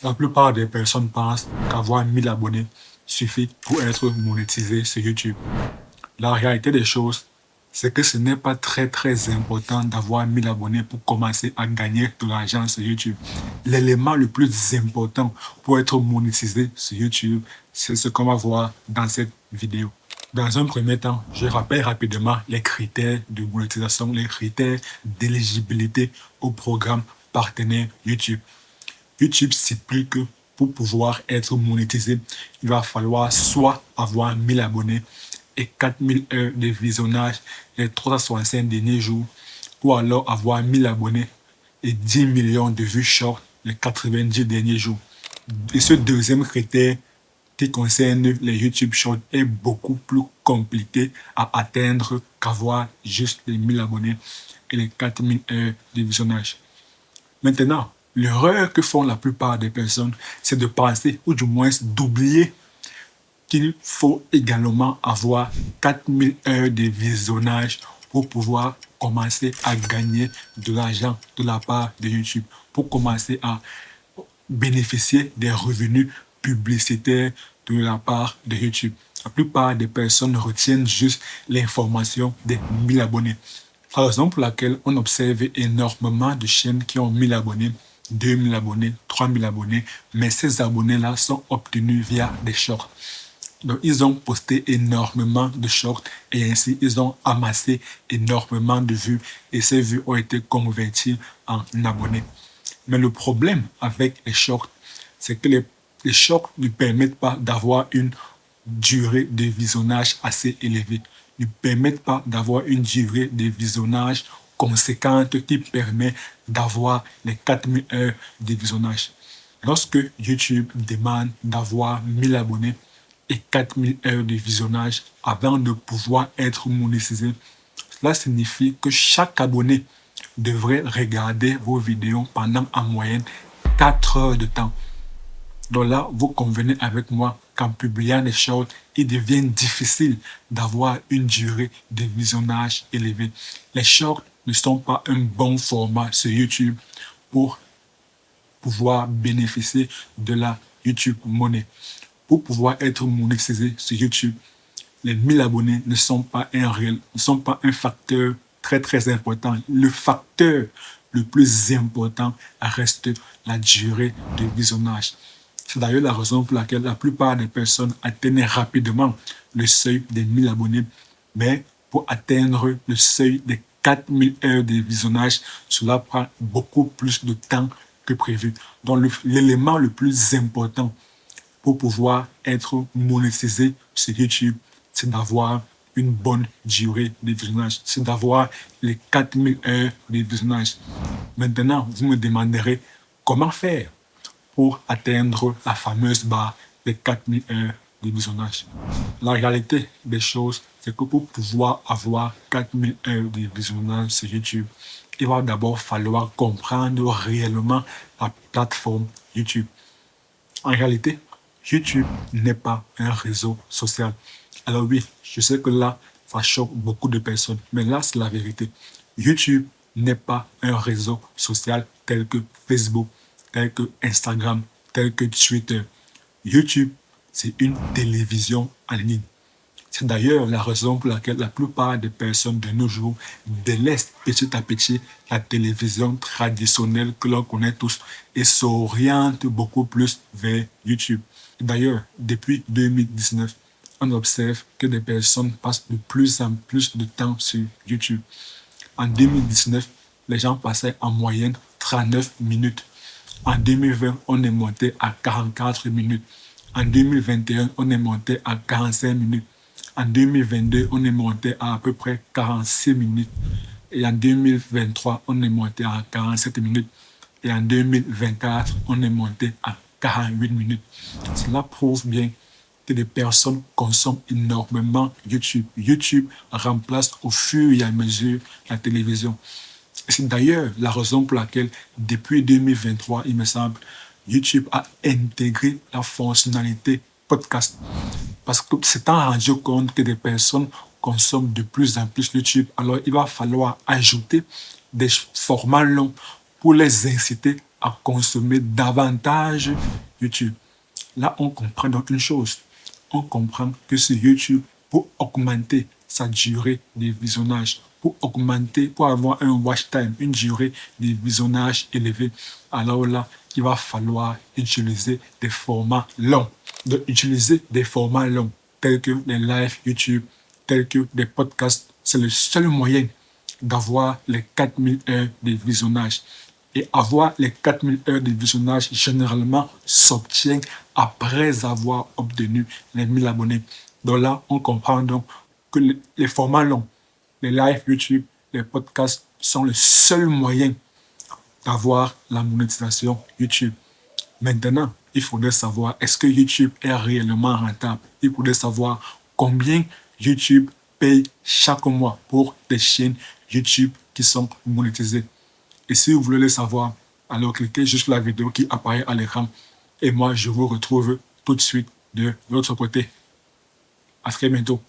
La plupart des personnes pensent qu'avoir 1000 abonnés suffit pour être monétisé sur YouTube. La réalité des choses, c'est que ce n'est pas très important d'avoir 1000 abonnés pour commencer à gagner de l'argent sur YouTube. L'élément le plus important pour être monétisé sur YouTube, c'est ce qu'on va voir dans cette vidéo. Dans un premier temps, je rappelle rapidement les critères de monétisation, les critères d'éligibilité au programme partenaire YouTube. YouTube stipule que pour pouvoir être monétisé, il va falloir soit avoir 1000 abonnés et 4000 heures de visionnage les 365 derniers jours, ou alors avoir 1000 abonnés et 10 millions de vues short les 90 derniers jours. Et ce deuxième critère qui concerne les YouTube Shorts est beaucoup plus compliqué à atteindre qu'avoir juste les 1000 abonnés et les 4000 heures de visionnage. Maintenant, l'erreur que font la plupart des personnes, c'est de penser, ou du moins d'oublier, qu'il faut également avoir 4000 heures de visionnage pour pouvoir commencer à gagner de l'argent de la part de YouTube, pour commencer à bénéficier des revenus publicitaires de la part de YouTube. La plupart des personnes retiennent juste l'information des 1000 abonnés. La raison pour laquelle on observe énormément de chaînes qui ont 1000 abonnés, 2000 abonnés, 3000 abonnés, mais ces abonnés-là sont obtenus via des shorts. Donc, ils ont posté énormément de shorts et ainsi, ils ont amassé énormément de vues et ces vues ont été converties en abonnés. Mais le problème avec les shorts, c'est que les shorts ne permettent pas d'avoir une durée de visionnage assez élevée, ne permettent pas d'avoir une durée de visionnage conséquente qui permet d'avoir les 4000 heures de visionnage. Lorsque YouTube demande d'avoir 1000 abonnés et 4000 heures de visionnage avant de pouvoir être monétisé, cela signifie que chaque abonné devrait regarder vos vidéos pendant en moyenne 4 heures de temps. Donc là, vous convenez avec moi qu'en publiant des shorts, il devient difficile d'avoir une durée de visionnage élevée. Les shorts ne sont pas un bon format sur YouTube pour pouvoir bénéficier de la YouTube Money. Pour pouvoir être monétisé sur YouTube, les 1000 abonnés ne sont pas un facteur très important. Le facteur le plus important reste la durée de visionnage. C'est d'ailleurs la raison pour laquelle la plupart des personnes atteignent rapidement le seuil des 1000 abonnés. Mais pour atteindre le seuil des 4000 heures de visionnage, cela prend beaucoup plus de temps que prévu. Donc l'élément le plus important pour pouvoir être monétisé sur YouTube, c'est d'avoir une bonne durée de visionnage, c'est d'avoir les 4000 heures de visionnage. Maintenant, vous me demanderez comment faire pour atteindre la fameuse barre des 4000 heures de visionnage. La réalité des choses, c'est que pour pouvoir avoir 4000 heures de visionnage sur YouTube, il va d'abord falloir comprendre réellement la plateforme YouTube. En réalité, YouTube n'est pas un réseau social. Alors oui, je sais que là, ça choque beaucoup de personnes, mais là, c'est la vérité. YouTube n'est pas un réseau social tel que Facebook, tel que Instagram, tel que Twitter. YouTube, c'est une télévision en ligne. C'est d'ailleurs la raison pour laquelle la plupart des personnes de nos jours délaissent petit à petit la télévision traditionnelle que l'on connaît tous et s'orientent beaucoup plus vers YouTube. D'ailleurs, depuis 2019, on observe que des personnes passent de plus en plus de temps sur YouTube. En 2019, les gens passaient en moyenne 39 minutes. En 2020, on est monté à 44 minutes. En 2021, on est monté à 45 minutes. En 2022, on est monté à peu près 46 minutes. Et en 2023, on est monté à 47 minutes. Et en 2024, on est monté à 48 minutes. Cela prouve bien que les personnes consomment énormément YouTube. YouTube remplace au fur et à mesure la télévision. C'est d'ailleurs la raison pour laquelle, depuis 2023, il me semble, YouTube a intégré la fonctionnalité podcast. Parce que c'est en rendu compte que des personnes consomment de plus en plus YouTube. Alors, il va falloir ajouter des formats longs pour les inciter à consommer davantage YouTube. Là, on comprend donc une chose. On comprend que sur YouTube, pour augmenter sa durée de visionnage, pour avoir un watch time, une durée de visionnage élevée, alors là, il va falloir utiliser des formats longs. Donc, utiliser des formats longs, tels que les lives YouTube, tels que des podcasts, c'est le seul moyen d'avoir les 4000 heures de visionnage. Et avoir les 4000 heures de visionnage, généralement, s'obtient après avoir obtenu les 1000 abonnés. Donc là, on comprend donc que les formats longs, les lives YouTube, les podcasts sont le seul moyen d'avoir la monétisation YouTube. Maintenant, il faudrait savoir est-ce que YouTube est réellement rentable. Il faudrait savoir combien YouTube paye chaque mois pour des chaînes YouTube qui sont monétisées. Et si vous voulez le savoir, alors cliquez juste sur la vidéo qui apparaît à l'écran. Et moi, je vous retrouve tout de suite de l'autre côté. À très bientôt.